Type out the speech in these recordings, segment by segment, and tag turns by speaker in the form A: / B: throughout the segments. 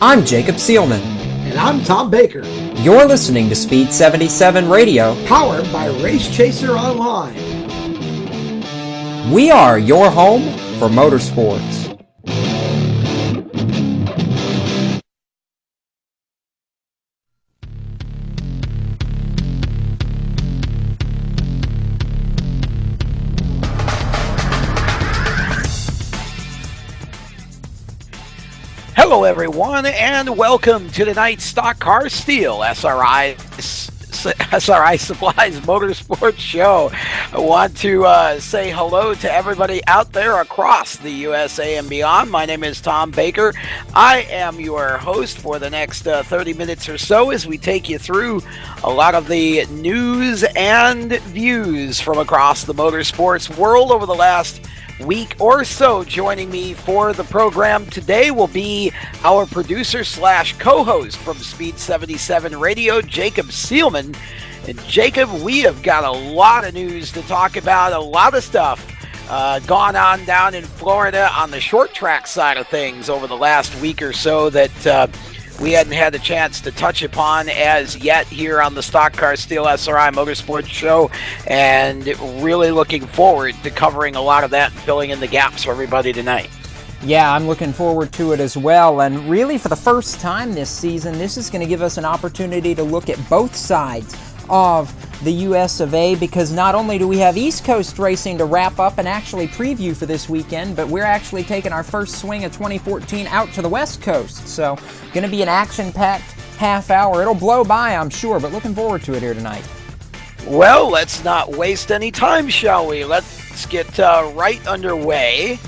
A: I'm Jacob Seelman.
B: And I'm Tom Baker.
A: You're listening to Speed 77 Radio,
B: powered by Race Chaser Online.
A: We are your home for motorsports.
C: Hello, everyone, and welcome to tonight's Stock Car Steel SRI Supplies Motorsports Show. I want to say hello to everybody out there across the USA and beyond. My name is Tom Baker. I am your host for the next 30 minutes or so as we take you through a lot of the news and views from across the motorsports world over the last week or so. Joining me for the program today will be our producer slash co-host from Speed 77 Radio, Jacob Seelman. And Jacob, we have got a lot of news to talk about, a lot of stuff gone on down in Florida on the short track side of things over the last week or so that we hadn't had a chance to touch upon as yet here on the Stock Car Steel SRI Motorsports Show, and really looking forward to covering a lot of that and filling in the gaps for everybody tonight.
A: Yeah, I'm looking forward to it as well, and really for the first time this season, this is going to give us an opportunity to look at both sides of the US of A, because not only do we have East Coast racing to wrap up and actually preview for this weekend, but we're actually taking our first swing of 2014 out to the West Coast. So, going to be an action-packed half hour. It'll blow by, I'm sure, but looking forward to it here tonight.
C: Well, let's not waste any time, shall we? Let's get right underway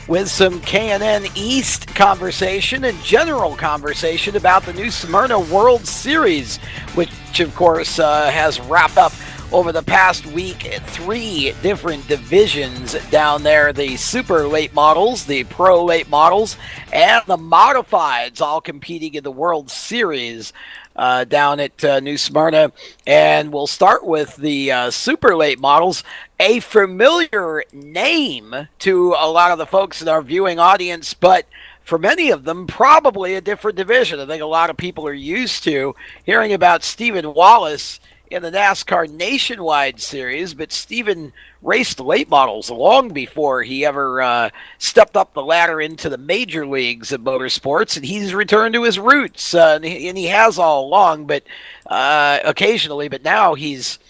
C: with some K&N East conversation and general conversation about the new Smyrna World Series, which of course has wrapped up over the past week. 3 different divisions down there: the super late models, the pro late models, and the modifieds, all competing in the World Series down at New Smyrna. And we'll start with the super late models, a familiar name to a lot of the folks in our viewing audience, but for many of them, probably a different division. I think a lot of people are used to hearing about Stephen Wallace in the NASCAR Nationwide Series, but Stephen raced late models long before he ever stepped up the ladder into the major leagues of motorsports, and he's returned to his roots, and he has all along, but occasionally, but now he's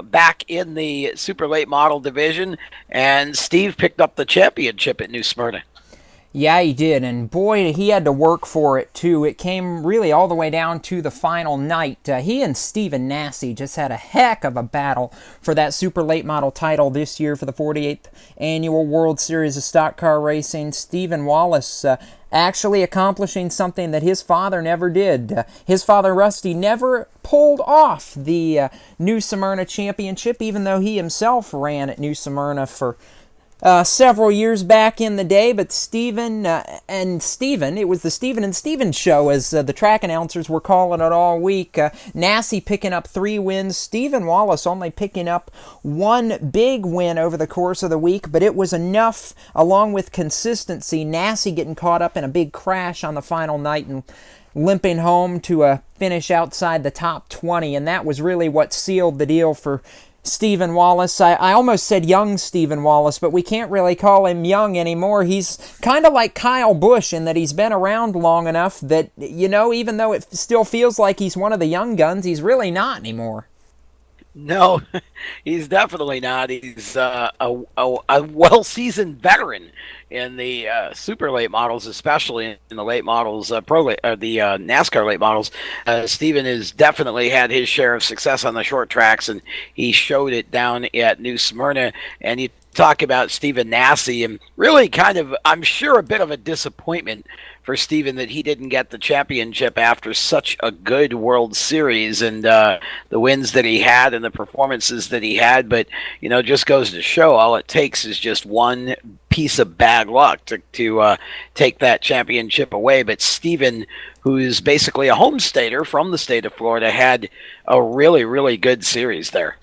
C: back in the super late model division, and Steve picked up the championship at New Smyrna.
A: Yeah, he did, and boy, he had to work for it, too. It came really all the way down to the final night. He and Stephen Nasse just had a heck of a battle for that super late model title this year for the 48th Annual World Series of Stock Car Racing. Stephen Wallace actually accomplishing something that his father never did. His father, Rusty, never pulled off the New Smyrna Championship, even though he himself ran at New Smyrna for several years back in the day. But Stephen and Stephen, it was the Stephen and Stephen show, as the track announcers were calling it all week. Nasse picking up 3 wins, Stephen Wallace only picking up 1 big win over the course of the week, but it was enough, along with consistency. Nasse getting caught up in a big crash on the final night and limping home to a finish outside the top 20, and that was really what sealed the deal for Stephen Wallace. I almost said young Stephen Wallace, but we can't really call him young anymore. He's kind of like Kyle Busch in that he's been around long enough that, you know, even though it still feels like he's one of the young guns, he's really not anymore.
C: No, he's definitely not. He's a well-seasoned veteran in the super late models, especially in the late models, the NASCAR late models. Stephen has definitely had his share of success on the short tracks, and he showed it down at New Smyrna. And you talk about Stephen Nasse, and really kind of, I'm sure, a bit of a disappointment for Stephen that he didn't get the championship after such a good World Series and the wins that he had and the performances that he had. But, you know, just goes to show all it takes is just one piece of bad luck to take that championship away. But Stephen, who's basically a homestader from the state of Florida, had a really, really good series there.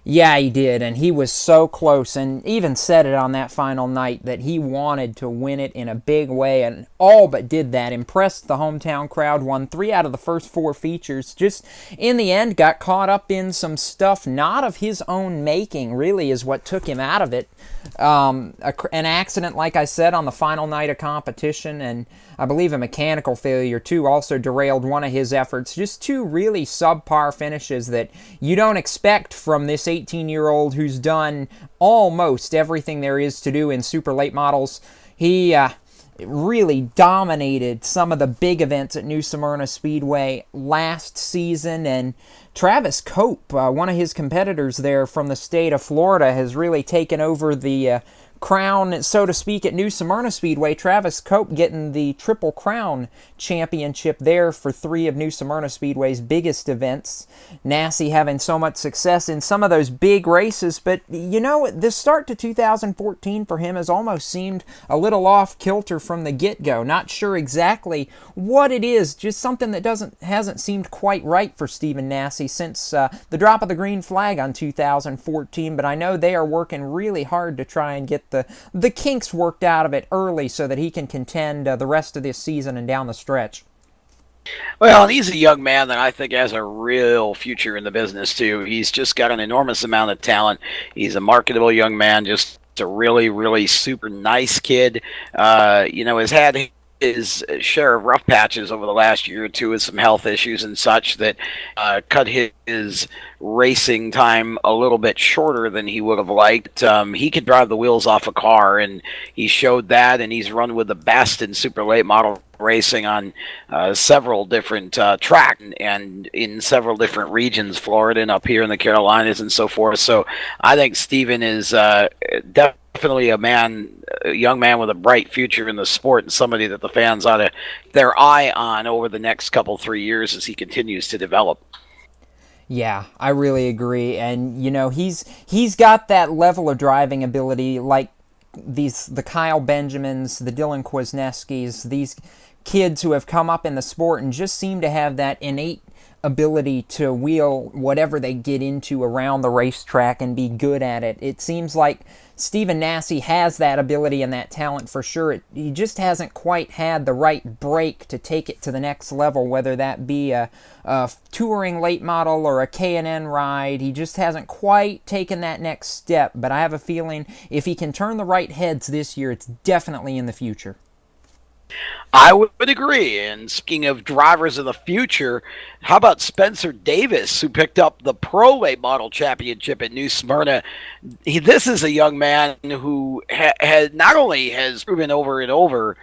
A: Yeah, he did, and he was so close, and even said it on that final night that he wanted to win it in a big way, and all but did that. Impressed the hometown crowd, won 3 out of the first 4 features. Just in the end, got caught up in some stuff not of his own making, really, is what took him out of it. An accident, like I said, on the final night of competition, and I believe a mechanical failure too also derailed one of his efforts. Just 2 really subpar finishes that you don't expect from this 18-year-old who's done almost everything there is to do in super late models. He really dominated some of the big events at New Smyrna Speedway last season, and Travis Cope, one of his competitors there from the state of Florida, has really taken over the crown, so to speak, at New Smyrna Speedway. Travis Cope getting the Triple Crown championship there for 3 of New Smyrna Speedway's biggest events. Nassie having so much success in some of those big races, but you know, the start to 2014 for him has almost seemed a little off kilter from the get-go. Not sure exactly what it is, just something that hasn't seemed quite right for Stephen Nassie since the drop of the green flag on 2014, but I know they are working really hard to try and get the kinks worked out of it early so that he can contend the rest of this season and down the stretch.
C: Well, and he's a young man that I think has a real future in the business, too. He's just got an enormous amount of talent. He's a marketable young man, just a really, really super nice kid. Has had his share of rough patches over the last year or two with some health issues and such that cut his racing time a little bit shorter than he would have liked. He could drive the wheels off a car, and he showed that, and he's run with the best in super late model racing on several different tracks and in several different regions, Florida and up here in the Carolinas and so forth. So I think Stephen is definitely a young man with a bright future in the sport, and somebody that the fans ought to their eye on over the next 3 years as he continues to develop.
A: Yeah, I really agree, and you know, he's got that level of driving ability like the Kyle Benjamins, the Dylan Kwasniewskis, these kids who have come up in the sport and just seem to have that innate ability to wheel whatever they get into around the racetrack and be good at it. It seems like Stephen Nassie has that ability and that talent for sure. He just hasn't quite had the right break to take it to the next level, whether that be a touring late model or a K&N ride. He just hasn't quite taken that next step, but I have a feeling if he can turn the right heads this year, it's definitely in the future.
C: I would agree. And speaking of drivers of the future, how about Spencer Davis, who picked up the Pro Late Model Championship at New Smyrna? This is a young man who has not only has proven over and over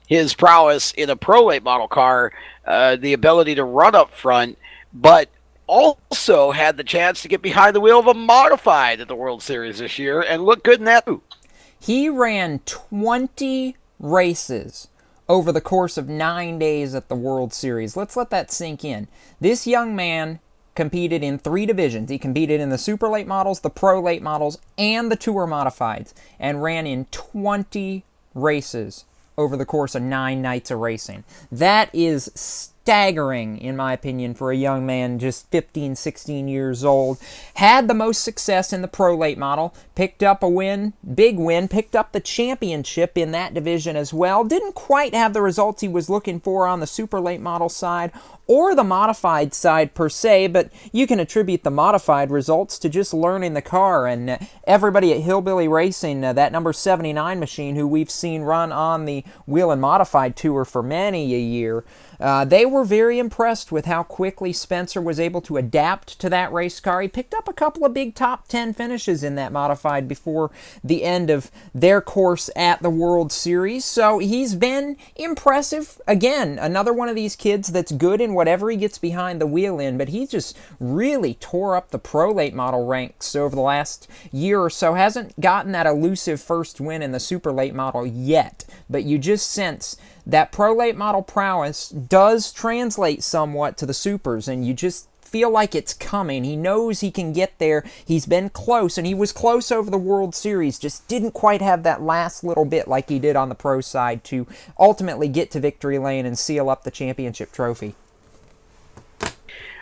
C: his prowess in a Pro Late Model car, the ability to run up front, but also had the chance to get behind the wheel of a modified at the World Series this year and look good in that too.
A: He ran 20 races over the course of 9 days at the World Series. Let's let that sink in. This young man competed in 3 divisions. He competed in the Super Late Models, the Pro Late Models, and the Tour Modifieds, and ran in 20 races over the course of 9 nights of racing. That is staggering, in my opinion, for a young man just 15, 16 years old. Had the most success in the Pro Late Model, picked up a win, big win, picked up the championship in that division as well. Didn't quite have the results he was looking for on the Super Late Model side or the modified side per se, but you can attribute the modified results to just learning the car. And everybody at Hillbilly Racing, that number 79 machine who we've seen run on the Wheel and Modified Tour for many a year, they were very impressed with how quickly Spencer was able to adapt to that race car. He picked up a couple of big top 10 finishes in that modified before the end of their course at the World Series. So he's been impressive. Again, another one of these kids that's good in whatever he gets behind the wheel in, but he just really tore up the Pro Late Model ranks over the last year or so. Hasn't gotten that elusive first win in the Super Late Model yet, but you just sense that Pro Late Model prowess does translate somewhat to the Supers, and you just feel like it's coming. He knows he can get there. He's been close, and he was close over the World Series, just didn't quite have that last little bit like he did on the pro side to ultimately get to victory lane and seal up the championship trophy.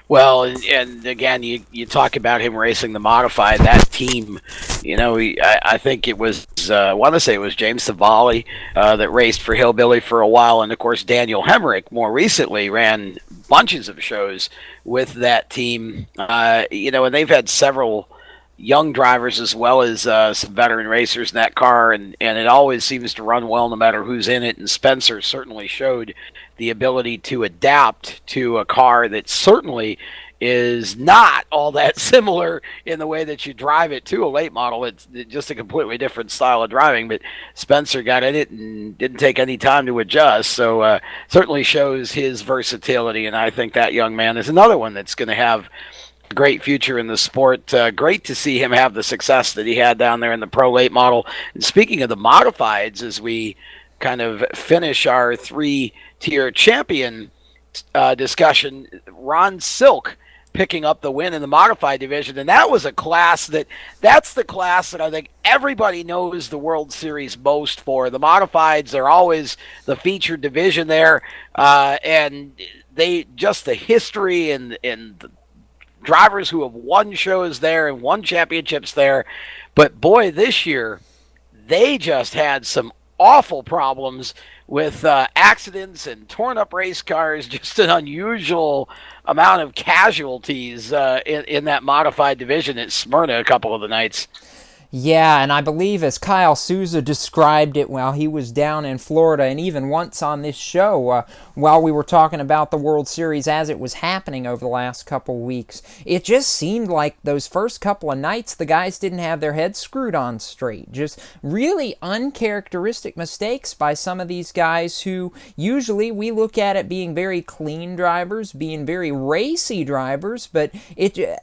C: Well, and again, you talk about him racing the modified. That team, I think it was, I want to say it was James Savali that raced for Hillbilly for a while. And, of course, Daniel Hemrick more recently ran bunches of shows with that team. And they've had several young drivers as well as some veteran racers in that car. And it always seems to run well no matter who's in it. And Spencer certainly showed the ability to adapt to a car that certainly is not all that similar in the way that you drive it to a late model. It's just a completely different style of driving, but Spencer got in it and didn't take any time to adjust. So certainly shows his versatility, and I think that young man is another one that's going to have a great future in the sport. Great to see him have the success that he had down there in the pro late model. And speaking of the modifieds, as we kind of finish our three-tier champion discussion, Ron Silk picking up the win in the modified division, and that was a class that's the class that I think everybody knows the World Series most for. The modifieds are always the featured division there, and they just the history and the drivers who have won shows there and won championships there. But boy, this year they just had some awful problems with accidents and torn up race cars, just an unusual amount of casualties in that modified division at Smyrna a couple of the nights.
A: Yeah, and I believe as Kyle Souza described it while he was down in Florida, and even once on this show, while we were talking about the World Series as it was happening over the last couple weeks, it just seemed like those first couple of nights the guys didn't have their heads screwed on straight. Just really uncharacteristic mistakes by some of these guys who usually we look at it being very clean drivers, being very racy drivers, but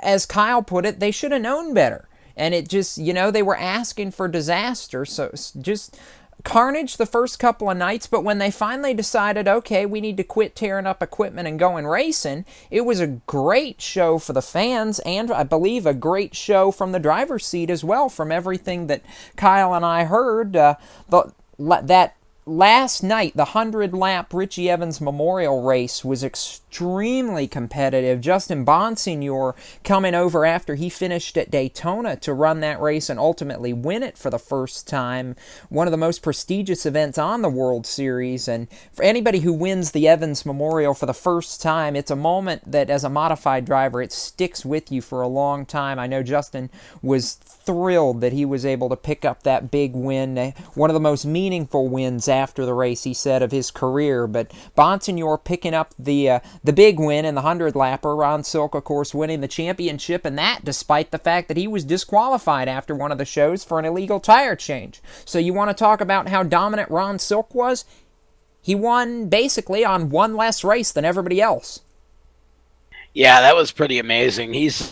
A: as Kyle put it, they should have known better. And it just, they were asking for disaster. So just carnage the first couple of nights. But when they finally decided, okay, we need to quit tearing up equipment and going racing, it was a great show for the fans. And I believe a great show from the driver's seat as well, from everything that Kyle and I heard. That last night, the 100-lap Richie Evans Memorial Race was extremely competitive. Justin Bonsignor coming over after he finished at Daytona to run that race and ultimately win it for the first time. One of the most prestigious events on the World Series. And for anybody who wins the Evans Memorial for the first time, it's a moment that as a modified driver, it sticks with you for a long time. I know Justin was thrilled that he was able to pick up that big win, one of the most meaningful wins after the race, he said, of his career. But Bonsignor picking up the big win in the 100-lapper, Ron Silk, of course, winning the championship, and that despite the fact that he was disqualified after one of the shows for an illegal tire change. So you want to talk about how dominant Ron Silk was? He won basically on one less race than everybody else.
C: Yeah, that was pretty amazing. He's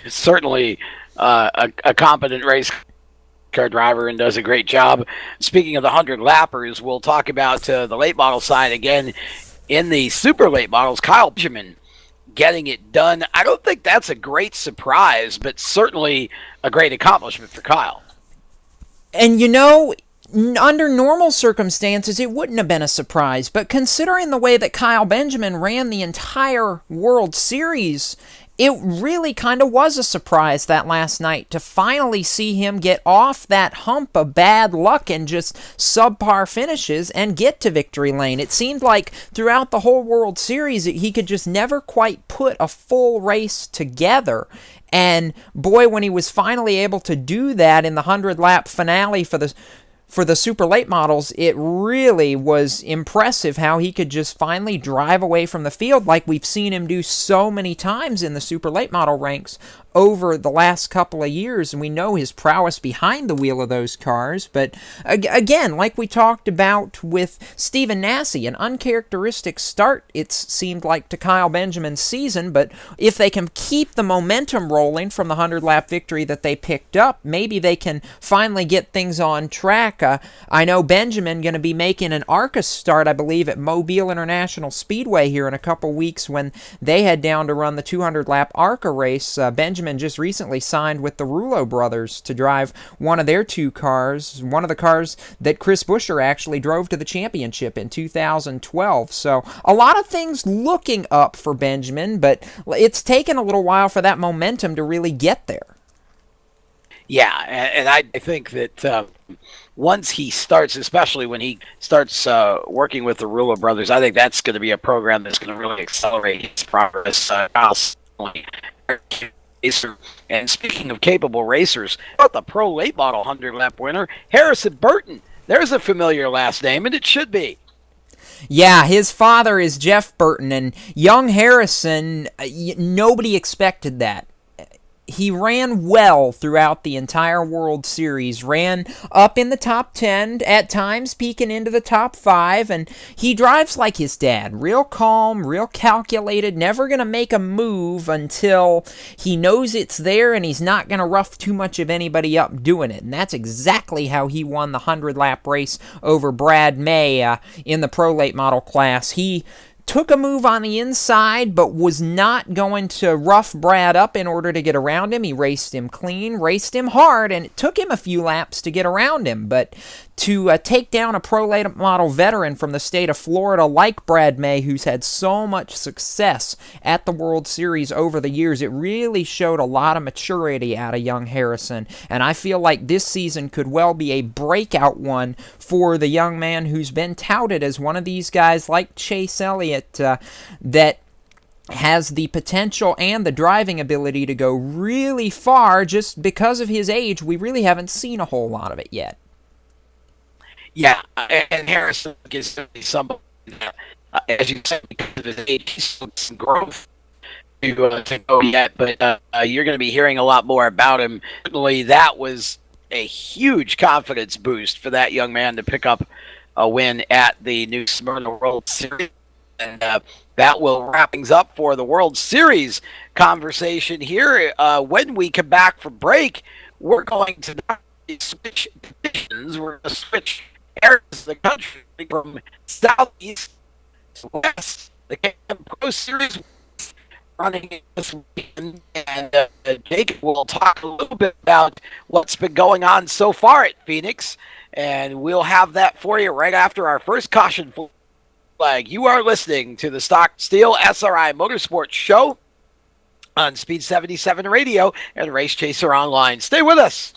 C: certainly a competent race car driver and does a great job. Speaking of the 100-lappers, we'll talk about the late model side again. In the super late models, Kyle Benjamin getting it done. I don't think that's a great surprise, but certainly a great accomplishment for Kyle.
A: And under normal circumstances, it wouldn't have been a surprise. But considering the way that Kyle Benjamin ran the entire World Series, it really kind of was a surprise that last night to finally see him get off that hump of bad luck and just subpar finishes and get to victory lane. It seemed like throughout the whole World Series, he could just never quite put a full race together. And boy, when he was finally able to do that in the 100-lap finale for the super late models, it really was impressive how he could just finally drive away from the field like we've seen him do so many times in the super late model ranks over the last couple of years, and we know his prowess behind the wheel of those cars. But again, like we talked about with Stephen Nasse, an uncharacteristic start, it seemed like, to Kyle Benjamin's season, but if they can keep the momentum rolling from the 100-lap victory that they picked up, maybe they can finally get things on track track. I know Benjamin going to be making an ARCA start, I believe, at Mobile International Speedway here in a couple weeks when they head down to run the 200-lap ARCA race. Benjamin just recently signed with the Rouleau brothers to drive one of their two cars, one of the cars that Chris Buescher actually drove to the championship in 2012. So a lot of things looking up for Benjamin, but it's taken a little while for that momentum to really get there.
C: Yeah, and I think that once he starts, especially when he starts working with the Rouleau brothers, I think that's going to be a program that's going to really accelerate his progress. And speaking of capable racers, about the Pro Late Model 100-lap winner, Harrison Burton. There's a familiar last name, and it should be.
A: Yeah, his father is Jeff Burton, and young Harrison, nobody expected that. He ran well throughout the entire World Series, ran up in the top 10, at times peeking into the top 5, and he drives like his dad, real calm, real calculated, never going to make a move until he knows it's there and he's not going to rough too much of anybody up doing it, and that's exactly how he won the 100-lap race over Brad May in the Pro Late Model class. He took a move on the inside, but was not going to rough Brad up in order to get around him. He raced him clean, raced him hard, and it took him a few laps to get around him. But to take down a Pro Late Model veteran from the state of Florida like Brad May, who's had so much success at the World Series over the years, it really showed a lot of maturity out of young Harrison. And I feel like this season could well be a breakout one for the young man who's been touted as one of these guys like Chase Elliott that has the potential and the driving ability to go really far. Just because of his age, we really haven't seen a whole lot of it yet.
C: Yeah, and Harrison is somebody that, as you said, because of his age, he's still some growth to go yet, but you're going to be hearing a lot more about him. Certainly, that was a huge confidence boost for that young man to pick up a win at the New Smyrna World Series. And that will wrap things up for the World Series conversation here. When we come back from break, we're going to switch positions. We're going to switch areas of the country from southeast to west. The KM Pro Series running this weekend, and Jacob will talk a little bit about what's been going on so far at Phoenix, and we'll have that for you right after our first caution flag. You are listening to the Stock Steel SRI Motorsports Show on Speed 77 Radio and Race Chaser Online. Stay with us.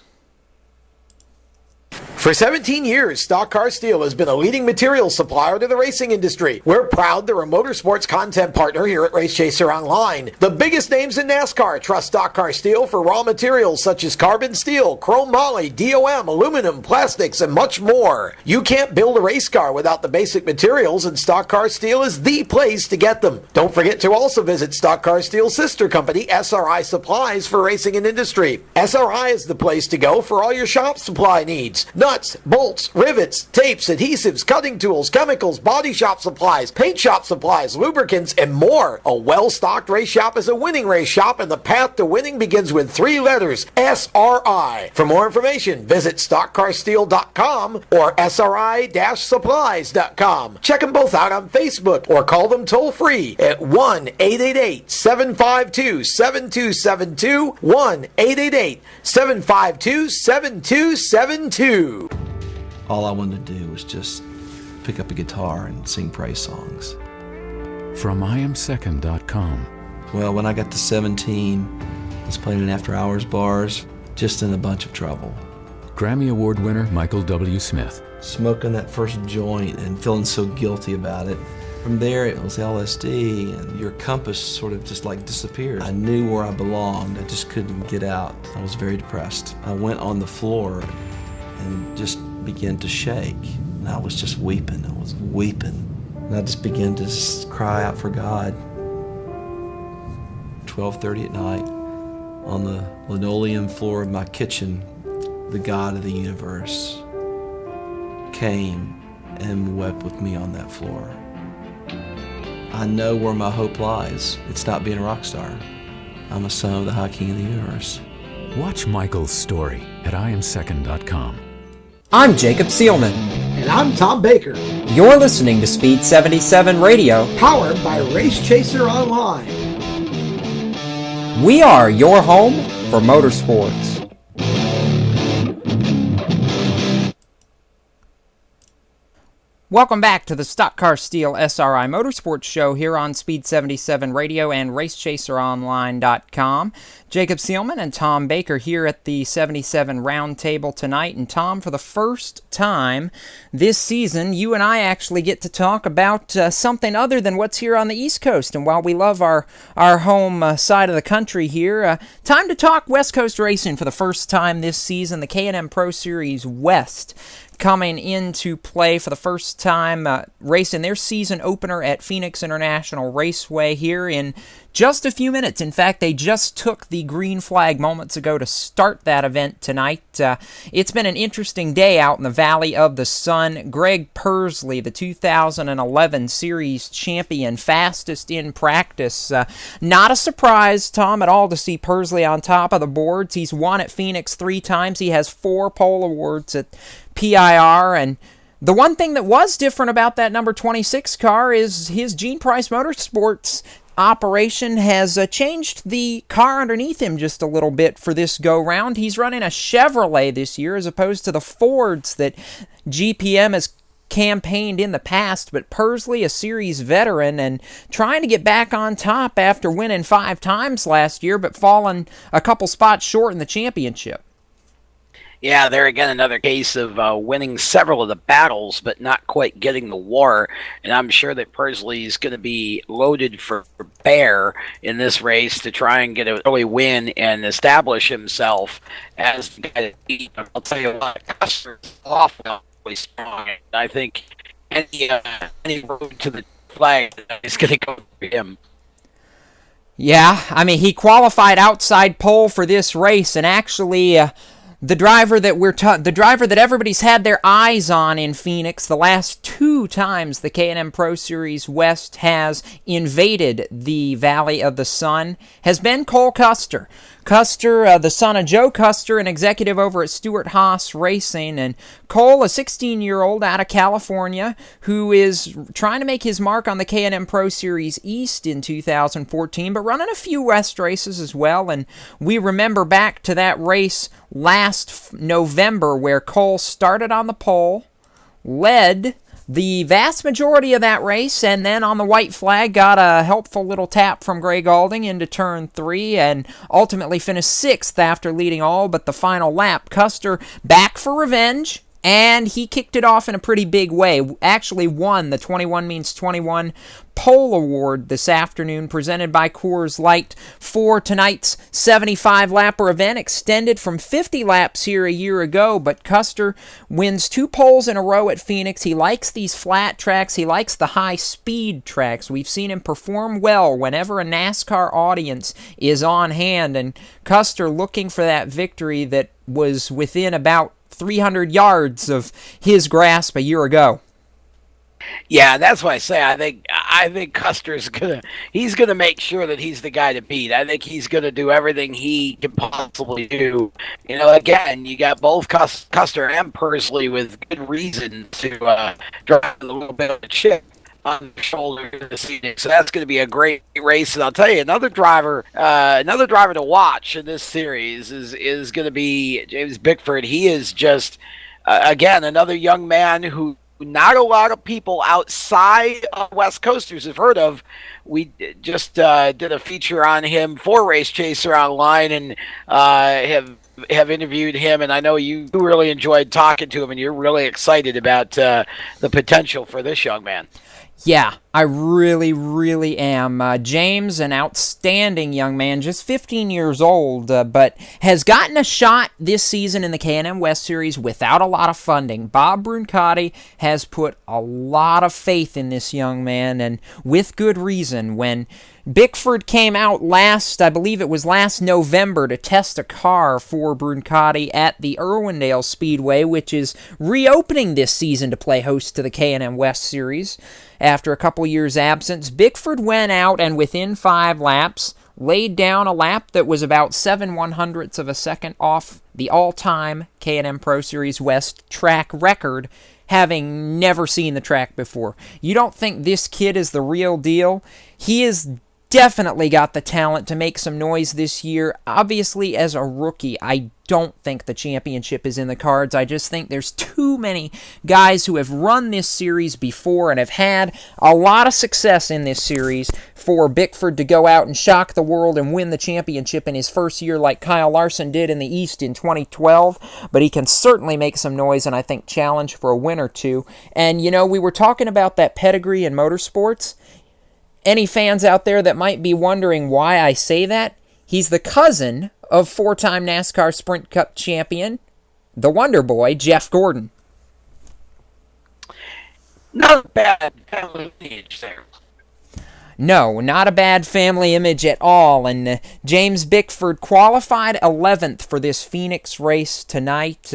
B: For 17 years, Stock Car Steel has been a leading materials supplier to the racing industry. We're proud they're a motorsports content partner here at Race Chaser Online. The biggest names in NASCAR trust Stock Car Steel for raw materials such as carbon steel, chrome moly, DOM, aluminum, plastics, and much more. You can't build a race car without the basic materials, and Stock Car Steel is the place to get them. Don't forget to also visit Stock Car Steel's sister company, SRI Supplies, for racing and industry. SRI is the place to go for all your shop supply needs. Nuts, bolts, rivets, tapes, adhesives, cutting tools, chemicals, body shop supplies, paint shop supplies, lubricants, and more. A well-stocked race shop is a winning race shop, and the path to winning begins with 3 letters, SRI. For more information, visit stockcarsteel.com or SRI-supplies.com. Check them both out on Facebook or call them toll-free at 1-888-752-7272, 1-888-752-7272.
D: All I wanted to do was just pick up a guitar and sing praise songs.
E: From IamSecond.com.
D: Well, when I got to 17, I was playing in after-hours bars, just in a bunch of trouble.
E: Grammy Award winner Michael W. Smith.
D: Smoking that first joint and feeling so guilty about it. From there, it was LSD, and your compass sort of just like disappeared. I knew where I belonged. I just couldn't get out. I was very depressed. I went on the floor and just began to shake. And I was just weeping. I was weeping. And I just began to just cry out for God. 12:30 at night, on the linoleum floor of my kitchen, the God of the universe came and wept with me on that floor. I know where my hope lies. It's not being a rock star. I'm a son of the High King of the universe.
E: Watch Michael's story at IamSecond.com.
A: I'm Jacob Seelman.
B: And I'm Tom Baker.
A: You're listening to Speed 77 Radio,
B: Powered by Race Chaser Online.
A: We are your home for motorsports. Welcome back to the Stock Car Steel SRI Motorsports Show here on Speed 77 Radio and RaceChaserOnline.com. Jacob Seelman and Tom Baker here at the 77 Roundtable tonight. And Tom, for the first time this season, you and I actually get to talk about something other than what's here on the East Coast. And while we love our home side of the country here, time to talk West Coast racing for the first time this season. The K&N Pro Series West coming into play for the first time, racing their season opener at Phoenix International Raceway here in just a few minutes. In fact, they just took the green flag moments ago to start that event tonight. It's been an interesting day out in the Valley of the Sun. Greg Pursley, the 2011 Series champion, fastest in practice. Not a surprise, Tom, at all to see Pursley on top of the boards. He's won at Phoenix 3 times. He has 4 pole awards at PIR, and the one thing that was different about that number 26 car is his Gene Price Motorsports operation has changed the car underneath him just a little bit for this go-round. He's running a Chevrolet this year as opposed to the Fords that GPM has campaigned in the past, but Pursley, a series veteran, and trying to get back on top after winning 5 times last year, but falling a couple spots short in the championship.
C: Yeah, there again, another case of winning several of the battles, but not quite getting the war. And I'm sure that Pursley's going to be loaded for bear in this race to try and get an early win and establish himself as the guy to beat. I'll tell you what, Custer's awfully strong. I think any road to the flag is going to go for him.
A: Yeah, I mean, he qualified outside pole for this race, and actually the driver that everybody's had their eyes on in Phoenix the last 2 times the K&N Pro Series West has invaded the Valley of the Sun has been Cole Custer. Custer, the son of Joe Custer, an executive over at Stewart-Haas Racing, and Cole, a 16-year-old out of California who is trying to make his mark on the K&N Pro Series East in 2014, but running a few West races as well. And we remember back to that race last November where Cole started on the pole, led the vast majority of that race, and then on the white flag got a helpful little tap from Greg Alding into turn 3 and ultimately finished 6th after leading all but the final lap. Custer back for revenge, and he kicked it off in a pretty big way. Actually won the 21 means 21 pole award this afternoon, presented by Coors Light for tonight's 75-lapper event, extended from 50 laps here a year ago. But Custer wins 2 poles in a row at Phoenix. He likes these flat tracks. He likes the high-speed tracks. We've seen him perform well whenever a NASCAR audience is on hand, and Custer looking for that victory that was within about 300 yards of his grasp a year ago.
C: Yeah, that's why I say I think Custer's he's gonna make sure that he's the guy to beat. I think he's gonna do everything he can possibly do. You know, again, you got both Custer and Pursley with good reason to drive a little bit of a chip on the shoulder this evening. So that's going to be a great race. And I'll tell you, another driver to watch in this series is going to be James Bickford. He is just again another young man who not a lot of people outside of West Coasters have heard of. We just did a feature on him for Race Chaser Online and have interviewed him, and I know you really enjoyed talking to him, and you're really excited about the potential for this young man.
A: Yeah, I really, really am. James, an outstanding young man, just 15 years old, but has gotten a shot this season in the K&N West Series without a lot of funding. Bob Bruncati has put a lot of faith in this young man, and with good reason. When Bickford came out I believe it was last November, to test a car for Bruncati at the Irwindale Speedway, which is reopening this season to play host to the K&N West Series after a couple years' absence. Bickford went out and within 5 laps laid down a lap that was about 7/100ths of a second off the all-time K&M Pro Series West track record, having never seen the track before. You don't think this kid is the real deal? He is definitely got the talent to make some noise this year. Obviously, as a rookie, I don't think the championship is in the cards. I just think there's too many guys who have run this series before and have had a lot of success in this series for Bickford to go out and shock the world and win the championship in his first year like Kyle Larson did in the East in 2012. But he can certainly make some noise and I think challenge for a win or two. And, you know, we were talking about that pedigree in motorsports. Any fans out there that might be wondering why I say that, he's the cousin of four-time NASCAR Sprint Cup champion, the Wonder Boy, Jeff Gordon.
C: Not a bad family lineage there.
A: No, not a bad family image at all. And James Bickford qualified 11th for this Phoenix race tonight.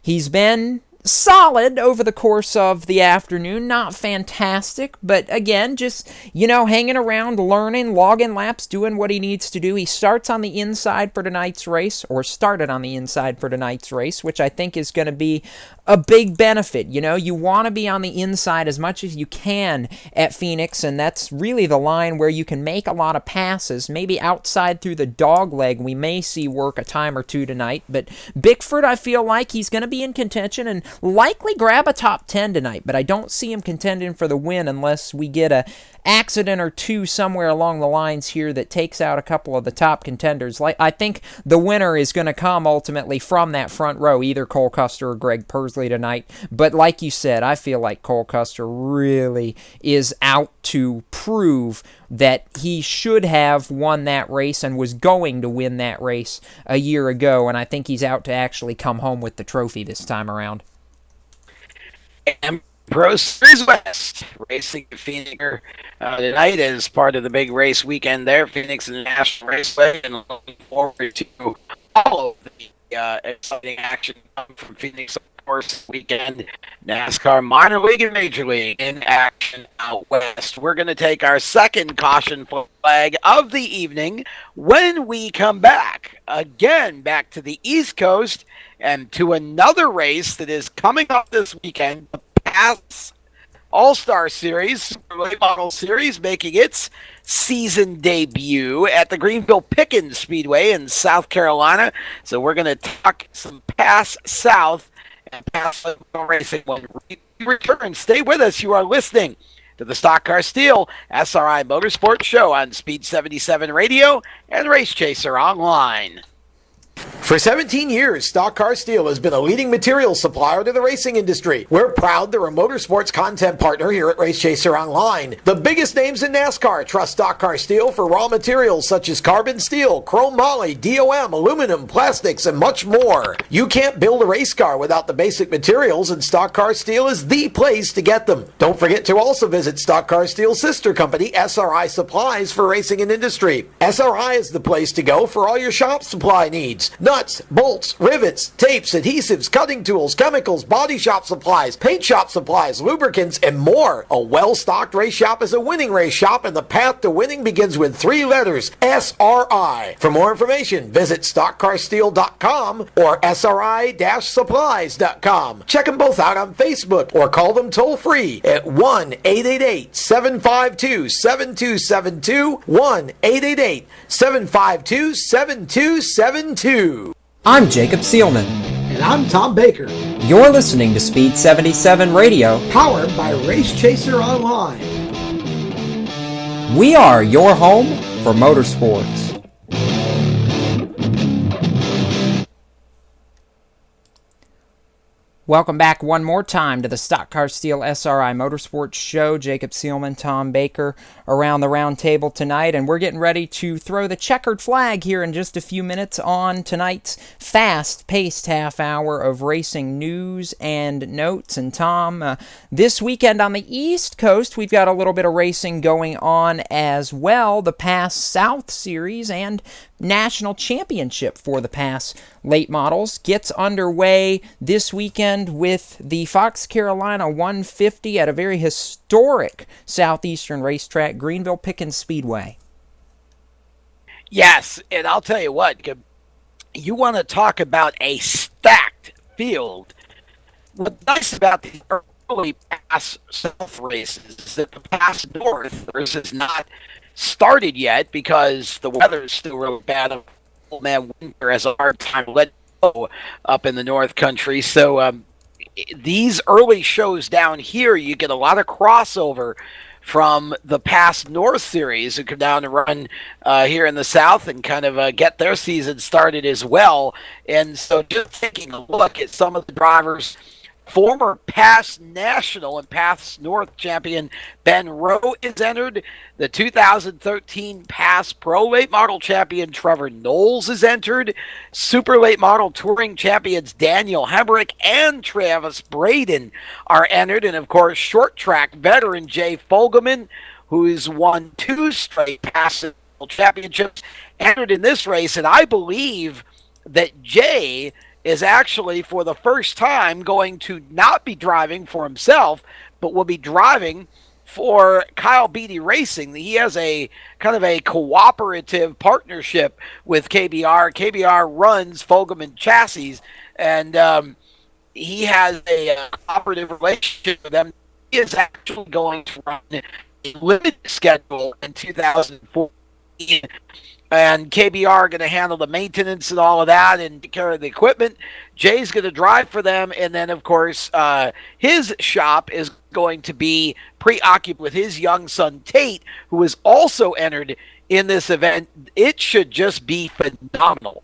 A: He's been solid over the course of the afternoon. Not fantastic, but again, just, you know, hanging around, learning, logging laps, doing what he needs to do. He starts on the inside for tonight's race, or started on the inside for tonight's race, which I think is going to be a big benefit. You know, you want to be on the inside as much as you can at Phoenix, and that's really the line where you can make a lot of passes. Maybe outside through the dog leg, we may see work a time or two tonight, but Bickford, I feel like he's going to be in contention and likely grab a top 10 tonight, but I don't see him contending for the win unless we get a accident or two somewhere along the lines here that takes out a couple of the top contenders. Like, I think the winner is going to come ultimately from that front row, either Cole Custer or Greg Pursley tonight. But like you said, I feel like Cole Custer really is out to prove that he should have won that race and was going to win that race a year ago, and I think he's out to actually come home with the trophy this time around.
C: And Pro Series West racing in Phoenix tonight as part of the big race weekend there, Phoenix International Raceway, and looking forward to all of the exciting action coming from Phoenix, of course, weekend. NASCAR minor league and major league in action out west. We're going to take our second caution flag of the evening when we come back. Again, back to the East Coast and to another race that is coming up this weekend, the PASS All-Star Series, Late Model Series, making its season debut at the Greenville Pickens Speedway in South Carolina. So we're going to talk some PASS South and PASS Racing when we return. Stay with us. You are listening to the Stock Car Steel SRI Motorsports Show on Speed 77 Radio and Race Chaser Online.
B: For 17 years, Stock Car Steel has been a leading material supplier to the racing industry. We're proud they're a motorsports content partner here at Race Chaser Online. The biggest names in NASCAR trust Stock Car Steel for raw materials such as carbon steel, chrome moly, DOM, aluminum, plastics, and much more. You can't build a race car without the basic materials, and Stock Car Steel is the place to get them. Don't forget to also visit Stock Car Steel's sister company, SRI Supplies, for racing and industry. SRI is the place to go for all your shop supply needs. Nuts, bolts, rivets, tapes, adhesives, cutting tools, chemicals, body shop supplies, paint shop supplies, lubricants, and more. A well-stocked race shop is a winning race shop, and the path to winning begins with 3 letters, SRI. For more information, visit stockcarsteel.com or SRI-supplies.com. Check them both out on Facebook or call them toll-free at 1-888-752-7272, 1-888-752-7272.
A: I'm Jacob Seelman.
B: And I'm Tom Baker.
A: You're listening to Speed 77 Radio,
B: Powered by Race Chaser Online.
A: We are your home for motorsports. Welcome back one more time to the Stock Car Steel SRI Motorsports Show. Jacob Seelman, Tom Baker around the round table tonight, and we're getting ready to throw the checkered flag here in just a few minutes on tonight's fast-paced half hour of racing news and notes. And Tom, this weekend on the East Coast, we've got a little bit of racing going on as well. The PASS South Series and National Championship for the PASS late models gets underway this weekend with the Fox Carolina 150 at a very historic southeastern racetrack, Greenville Pickens Speedway.
C: Yes, and I'll tell you what, you want to talk about a stacked field. What's nice about the early pass south races is that the pass north is not started yet because the weather is still really bad. Old man winter has a hard time letting go up in the north country. So these early shows down here, you get a lot of crossover from the past North Series who come down and run here in the South and kind of get their season started as well. And so just taking a look at some of the drivers, former past national and past North champion Ben Rowe is entered. The 2013 past Pro Late Model champion Trevor Knowles is entered. Super Late Model Touring champions Daniel Hemrick and Travis Braden are entered. And of course, short track veteran Jay Fogelman, who has won 2 straight past championships, entered in this race. And I believe that Jay is actually for the first time going to not be driving for himself, but will be driving for Kyle Beatty Racing. He has a kind of a cooperative partnership with KBR. KBR runs Fogelman chassis, and he has a cooperative relationship with them. He is actually going to run a limited schedule in 2014. And KBR are going to handle the maintenance and all of that and take care of the equipment. Jay's going to drive for them. And then, of course, his shop is going to be preoccupied with his young son, Tate, who is also entered in this event. It should just be phenomenal.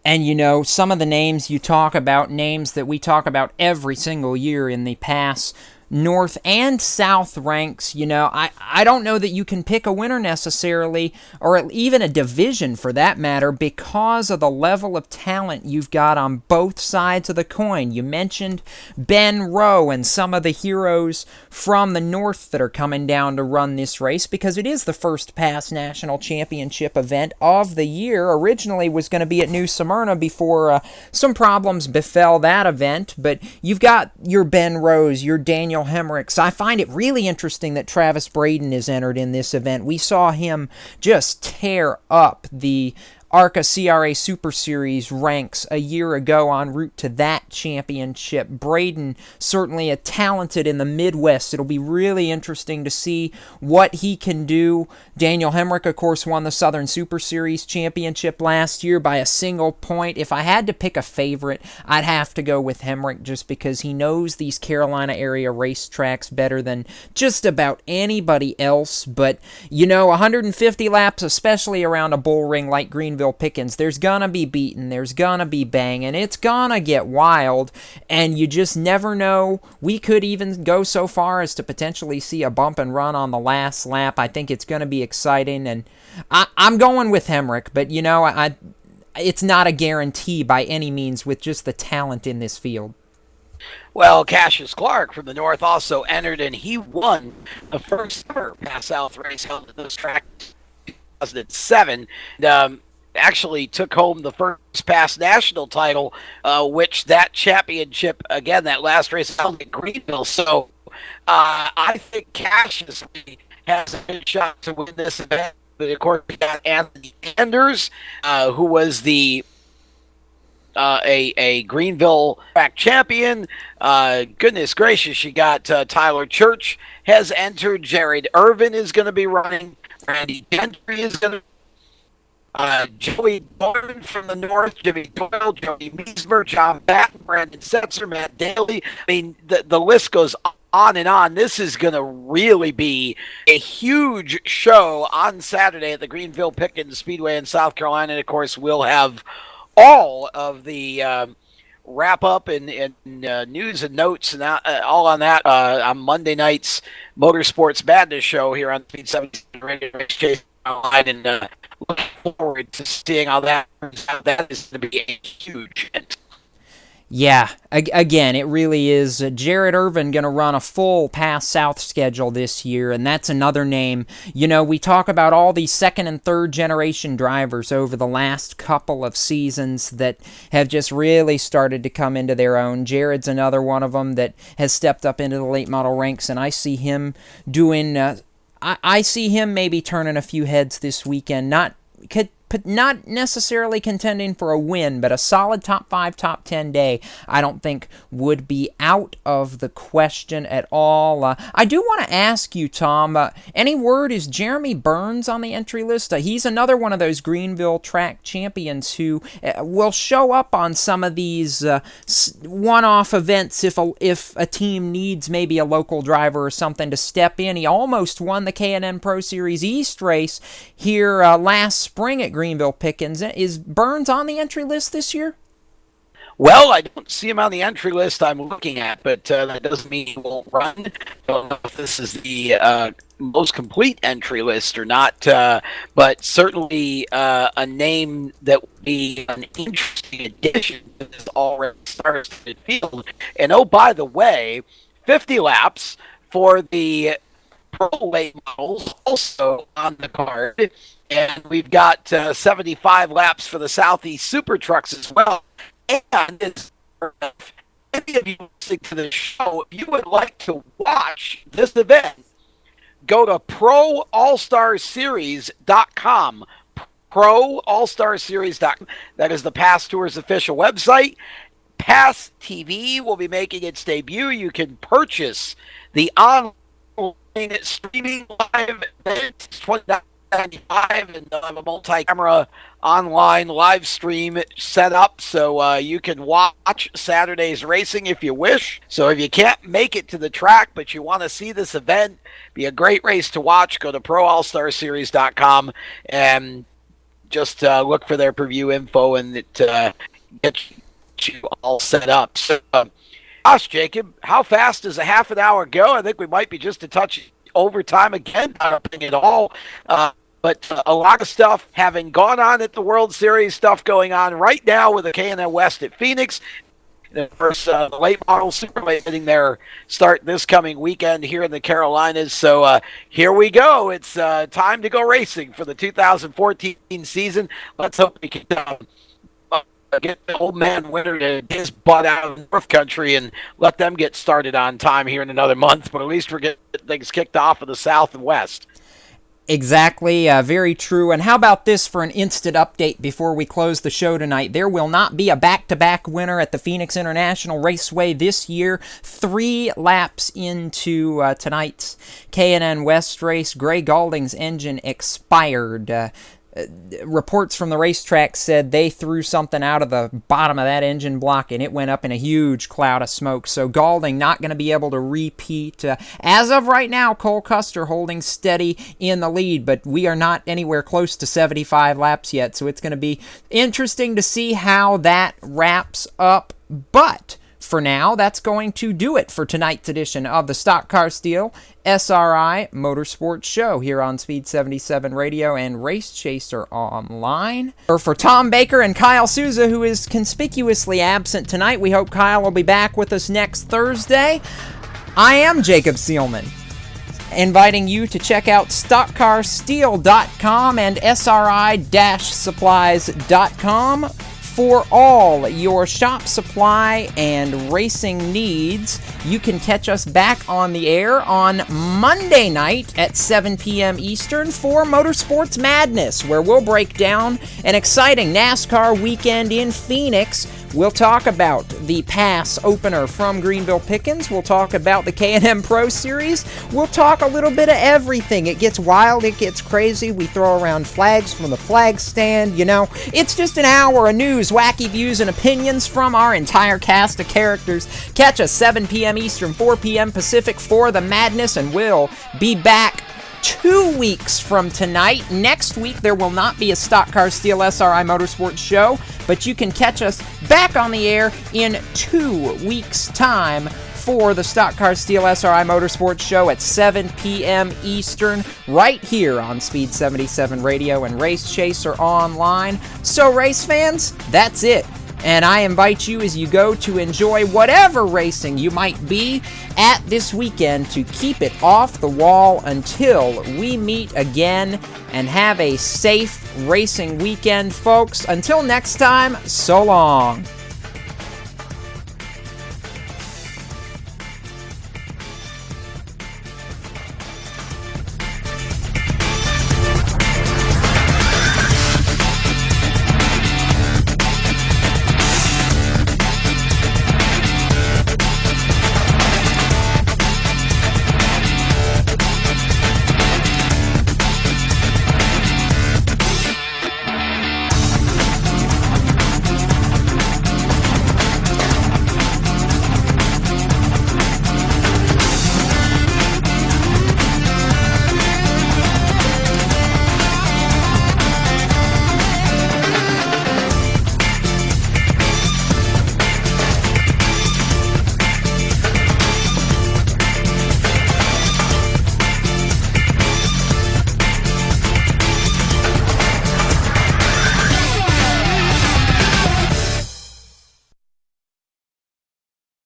A: And, you know, some of the names you talk about, names that we talk about every single year in the past North and South ranks, you know, I don't know that you can pick a winner necessarily, or even a division for that matter, because of the level of talent you've got on both sides of the coin. You mentioned Ben Rowe and some of the heroes from the North that are coming down to run this race, because it is the first past national championship event of the year. Originally was going to be at New Smyrna before some problems befell that event, but you've got your Ben Rowes, your Daniel Hemricks. I find it really interesting that Travis Braden is entered in this event. We saw him just tear up the ARCA CRA Super Series ranks a year ago en route to that championship. Braden, certainly a talented in the Midwest. It'll be really interesting to see what he can do. Daniel Hemrick, of course, won the Southern Super Series championship last year by a single point. If I had to pick a favorite, I'd have to go with Hemrick just because he knows these Carolina area racetracks better than just about anybody else. But, you know, 150 laps, especially around a bull ring like Greenville Pickens, there's gonna be beating, there's gonna be banging, it's gonna get wild, and you just never know. We could even go so far as to potentially see a bump and run on the last lap. I think it's gonna be exciting, and I'm going with Hemrick, but you know, it's not a guarantee by any means with just the talent in this field.
C: Well, Cassius Clark from the North also entered, and he won the first ever Pass South race held at those tracks in 2007. Actually took home the first past national title, which that championship, again, that last race held at Greenville. So I think Cassius has a good shot to win this event. But of course, we got Anthony Anders, who was the a Greenville track champion. Goodness gracious, you got Tyler Church has entered. Jared Irvin is going to be running. Randy Gentry is going to Joey Doran from the North, Jimmy Doyle, Jody Meismer, John Batten, Brandon Setzer, Matt Daly. I mean, the list goes on and on. This is going to really be a huge show on Saturday at the Greenville Pickens Speedway in South Carolina. And, of course, we'll have all of the wrap-up and news and notes and all on that on Monday night's Motorsports Madness show here on Speed 17 Radio Race Online, and looking forward to seeing how that turns out. That is going to be a huge event.
A: Yeah, again, it really is. Jared Irvin going to run a full Pass South schedule this year, and that's another name. You know, we talk about all these second and third generation drivers over the last couple of seasons that have just really started to come into their own. Jared's another one of them that has stepped up into the late model ranks, and I see him doing... I see him maybe turning a few heads this weekend, not not necessarily contending for a win, but a solid top 5, top 10 day, I don't think would be out of the question at all. I do want to ask you, Tom, any word, is Jeremy Burns on the entry list? He's another one of those Greenville track champions who will show up on some of these one-off events if a team needs maybe a local driver or something to step in. He almost won the K&N Pro Series East race here last spring at Greenville Pickens. Is Burns on the entry list this year?
C: Well, I don't see him on the entry list I'm looking at, but that doesn't mean he won't run. I don't know if this is the most complete entry list or not, but certainly a name that would be an interesting addition to this already started field. And oh, by the way, 50 laps for the Pro late models also on the card. And we've got 75 laps for the Southeast Super Trucks as well. And if any of you listening to the show, if you would like to watch this event, go to ProAllStarSeries.com. ProAllStarSeries.com. That is the Pass Tours official website. Pass TV will be making its debut. You can purchase the online streaming live event. It's $29.95, and have a multi-camera online live stream set up so you can watch Saturday's racing if you wish. So if you can't make it to the track but you want to see this event, be a great race to watch, go to ProAllStarSeries.com and just look for their preview info, and it gets you all set up. So, gosh, Jacob, how fast does a half an hour go? I think we might be just a touch overtime again, not upping at all. But a lot of stuff having gone on at the World Series, stuff going on right now with the K&N West at Phoenix. Of course, the late model super late hitting their start this coming weekend here in the Carolinas. So here we go. It's time to go racing for the 2014 season. Let's hope we can get the old man winner to get his butt out of North Country and let them get started on time here in another month. But at least we're getting things kicked off in the South and West.
A: Exactly, very true. And how about this for an instant update before we close the show tonight? There will not be a back-to-back winner at the Phoenix International Raceway this year. 3 laps into tonight's K&N West race, Gray Galding's engine expired. Reports from the racetrack said they threw something out of the bottom of that engine block and it went up in a huge cloud of smoke. So Galding not going to be able to repeat. As of right now, Cole Custer holding steady in the lead, but we are not anywhere close to 75 laps yet. So it's going to be interesting to see how that wraps up. But for now, that's going to do it for tonight's edition of the Stock Car Steel SRI Motorsports Show here on Speed 77 Radio and Race Chaser Online. For Tom Baker and Kyle Souza, who is conspicuously absent tonight, we hope Kyle will be back with us next Thursday. I am Jacob Seelman, inviting you to check out StockCarSteel.com and SRI-supplies.com for all your shop supply and racing needs. You can catch us back on the air on Monday night at 7 p.m. Eastern for Motorsports Madness, where we'll break down an exciting NASCAR weekend in Phoenix. We'll talk about the pass opener from Greenville Pickens. We'll talk about the K&N Pro Series. We'll talk a little bit of everything. It gets wild. It gets crazy. We throw around flags from the flag stand. You know, it's just an hour of news, wacky views, and opinions from our entire cast of characters. Catch us 7 p.m. Eastern, 4 p.m. Pacific for the madness, and we'll be back 2 weeks from tonight. Next week, there will not be a Stock Car Steel SRI Motorsports show, but you can catch us back on the air in 2 weeks' time for the Stock Car Steel SRI Motorsports show at 7 p.m. Eastern, right here on Speed 77 Radio and Race Chaser Online. So, race fans, that's it. And I invite you, as you go to enjoy whatever racing you might be at this weekend, to keep it off the wall until we meet again, and have a safe racing weekend, folks. Until next time, so long.